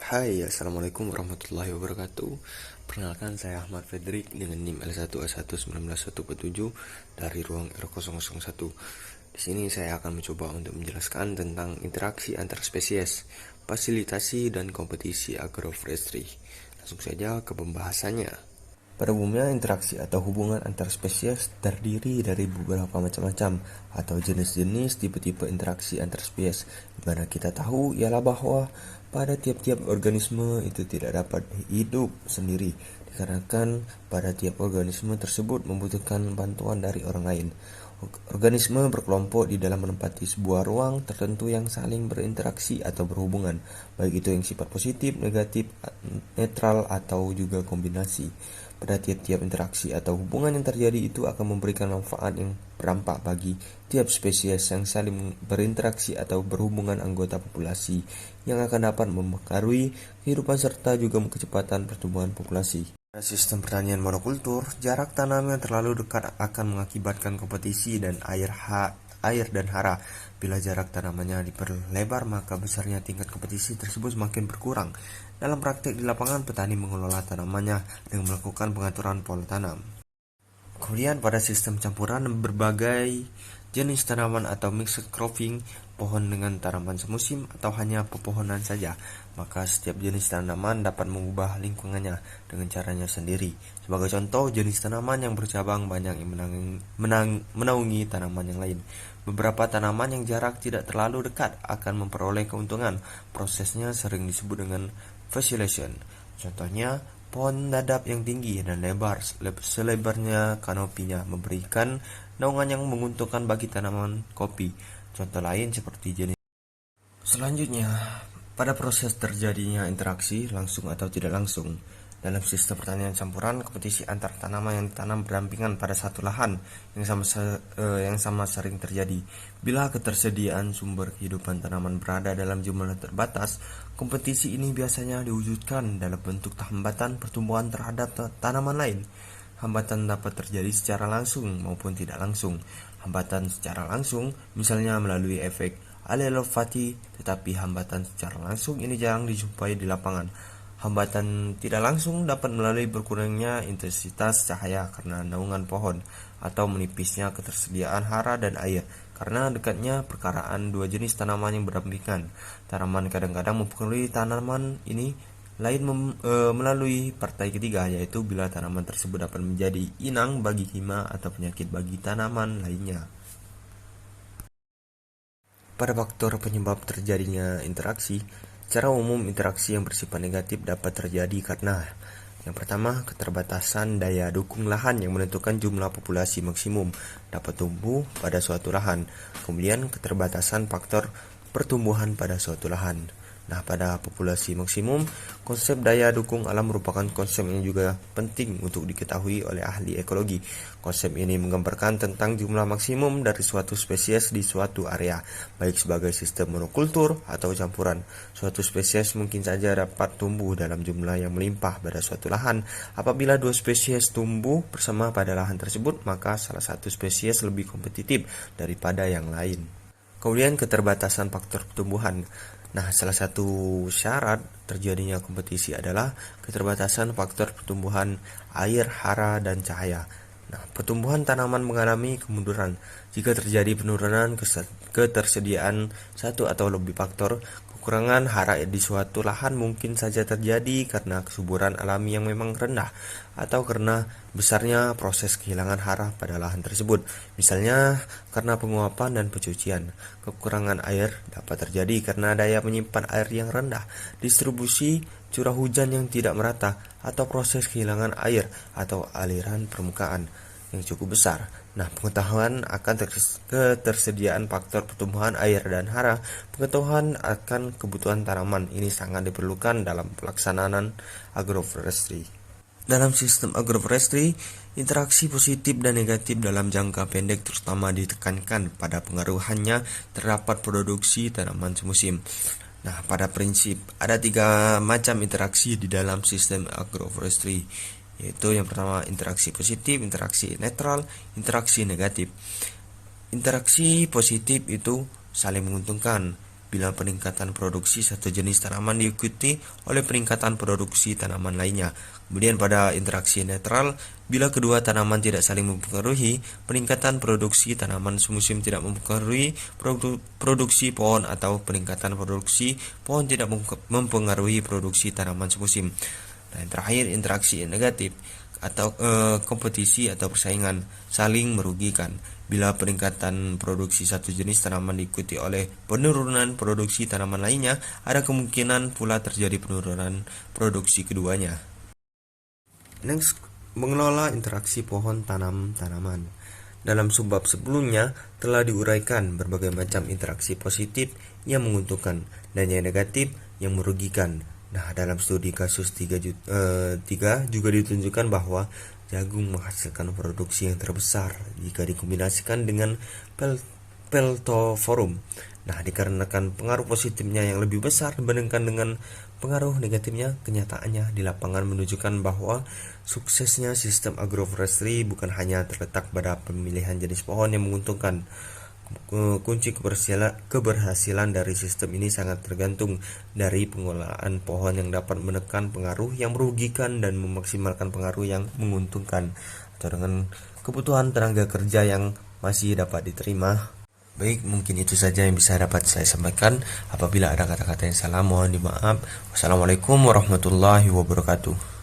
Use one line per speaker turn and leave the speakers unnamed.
Hai, Assalamualaikum warahmatullahi wabarakatuh. Perkenalkan, saya Ahmad Fedrik dengan NIM L1A1191147 dari ruang R001. Di sini saya akan mencoba untuk menjelaskan tentang interaksi antar spesies, fasilitasi, dan kompetisi agroforestry. Langsung saja ke pembahasannya. Pada umumnya, interaksi atau hubungan antar spesies terdiri dari beberapa macam-macam atau jenis-jenis tipe-tipe interaksi antar spesies. Di mana kita tahu ialah bahwa pada tiap-tiap organisme itu tidak dapat hidup sendiri, dikarenakan pada tiap organisme tersebut membutuhkan bantuan dari orang lain. Organisme berkelompok di dalam menempati sebuah ruang tertentu yang saling berinteraksi atau berhubungan, baik itu yang sifat positif, negatif, netral, atau juga kombinasi. Pada tiap-tiap interaksi atau hubungan yang terjadi itu akan memberikan manfaat yang berdampak bagi tiap spesies yang saling berinteraksi atau berhubungan anggota populasi, yang akan dapat mempengaruhi kehidupan serta juga kecepatan pertumbuhan populasi. Pada sistem pertanian monokultur, jarak tanam yang terlalu dekat akan mengakibatkan kompetisi dan air dan hara. Bila jarak tanamannya diperlebar, maka besarnya tingkat kompetisi tersebut semakin berkurang. Dalam praktik di lapangan, petani mengelola tanamannya dengan melakukan pengaturan pola tanam. Kemudian pada sistem campuran berbagai jenis tanaman atau mixed cropping, pohon dengan tanaman semusim atau hanya pepohonan saja, maka setiap jenis tanaman dapat mengubah lingkungannya dengan caranya sendiri. Sebagai contoh, jenis tanaman yang bercabang banyak yang menaungi tanaman yang lain. Beberapa tanaman yang jarak tidak terlalu dekat akan memperoleh keuntungan. Prosesnya sering disebut dengan fasciculation. Contohnya, pohon dadap yang tinggi dan lebar selebarnya kanopinya memberikan naungan yang menguntungkan bagi tanaman kopi. Contoh lain seperti jenis. Selanjutnya, pada proses terjadinya interaksi langsung atau tidak langsung dalam sistem pertanian campuran, kompetisi antar tanaman yang ditanam berdampingan pada satu lahan yang sama sering terjadi. Bila ketersediaan sumber kehidupan tanaman berada dalam jumlah terbatas, kompetisi ini biasanya diwujudkan dalam bentuk hambatan pertumbuhan terhadap tanaman lain. Hambatan dapat terjadi secara langsung maupun tidak langsung. Hambatan secara langsung misalnya melalui efek alelopati, tetapi hambatan secara langsung ini jarang dijumpai di lapangan. Hambatan tidak langsung dapat melalui berkurangnya intensitas cahaya karena naungan pohon, atau menipisnya ketersediaan hara dan air karena dekatnya perkaraan dua jenis tanaman yang berdampingan. Tanaman kadang-kadang mempengaruhi tanaman ini lain melalui partai ketiga, yaitu bila tanaman tersebut dapat menjadi inang bagi hama atau penyakit bagi tanaman lainnya. Pada faktor penyebab terjadinya interaksi, secara umum interaksi yang bersifat negatif dapat terjadi karena yang pertama, keterbatasan daya dukung lahan yang menentukan jumlah populasi maksimum dapat tumbuh pada suatu lahan. Kemudian keterbatasan faktor pertumbuhan pada suatu lahan. Nah, pada populasi maksimum, konsep daya dukung alam merupakan konsep yang juga penting untuk diketahui oleh ahli ekologi. Konsep ini menggambarkan tentang jumlah maksimum dari suatu spesies di suatu area, baik sebagai sistem monokultur atau campuran. Suatu spesies mungkin saja dapat tumbuh dalam jumlah yang melimpah pada suatu lahan. Apabila dua spesies tumbuh bersama pada lahan tersebut, maka salah satu spesies lebih kompetitif daripada yang lain. Kemudian keterbatasan faktor pertumbuhan. Nah, salah satu syarat terjadinya kompetisi adalah keterbatasan faktor pertumbuhan air, hara, dan cahaya. Nah, pertumbuhan tanaman mengalami kemunduran. Jika terjadi penurunan ketersediaan satu atau lebih faktor, kekurangan hara di suatu lahan mungkin saja terjadi karena kesuburan alami yang memang rendah atau karena besarnya proses kehilangan hara pada lahan tersebut. Misalnya karena penguapan dan pencucian. Kekurangan air dapat terjadi karena daya menyimpan air yang rendah, distribusi curah hujan yang tidak merata, atau proses kehilangan air atau aliran permukaan yang cukup besar. Nah, pengetahuan akan ketersediaan faktor pertumbuhan air dan hara, pengetahuan akan kebutuhan tanaman ini sangat diperlukan dalam pelaksanaan agroforestry. Dalam sistem agroforestry, interaksi positif dan negatif dalam jangka pendek terutama ditekankan pada pengaruhannya terdapat produksi tanaman semusim. Nah, pada prinsip ada 3 macam interaksi di dalam sistem agroforestry, yaitu yang pertama interaksi positif, interaksi netral, interaksi negatif. Interaksi positif itu saling menguntungkan. bila peningkatan produksi satu jenis tanaman diikuti oleh peningkatan produksi tanaman lainnya. Kemudian pada interaksi netral, bila kedua tanaman tidak saling mempengaruhi, peningkatan produksi tanaman semusim tidak mempengaruhi produksi pohon, atau peningkatan produksi pohon tidak mempengaruhi produksi tanaman semusim. Nah, yang terakhir, interaksi negatif atau kompetisi atau persaingan, saling merugikan. Bila peningkatan produksi satu jenis tanaman diikuti oleh penurunan produksi tanaman lainnya, ada kemungkinan pula terjadi penurunan produksi keduanya. Next, mengelola interaksi pohon tanam tanaman. Dalam subbab sebelumnya telah diuraikan berbagai macam interaksi positif yang menguntungkan dan yang negatif yang merugikan. Nah, dalam studi kasus 3 juga ditunjukkan bahwa jagung menghasilkan produksi yang terbesar jika dikombinasikan dengan peltophorum. Nah, dikarenakan pengaruh positifnya yang lebih besar dibandingkan dengan pengaruh negatifnya, kenyataannya di lapangan menunjukkan bahwa suksesnya sistem agroforestry bukan hanya terletak pada pemilihan jenis pohon yang menguntungkan. Kunci keberhasilan dari sistem ini sangat tergantung dari pengelolaan pohon yang dapat menekan pengaruh yang merugikan dan memaksimalkan pengaruh yang menguntungkan, atau dengan kebutuhan tenaga kerja yang masih dapat diterima. Baik, mungkin itu saja yang bisa dapat saya sampaikan. Apabila ada kata-kata yang salah, mohon dimaaf. Wassalamualaikum warahmatullahi wabarakatuh.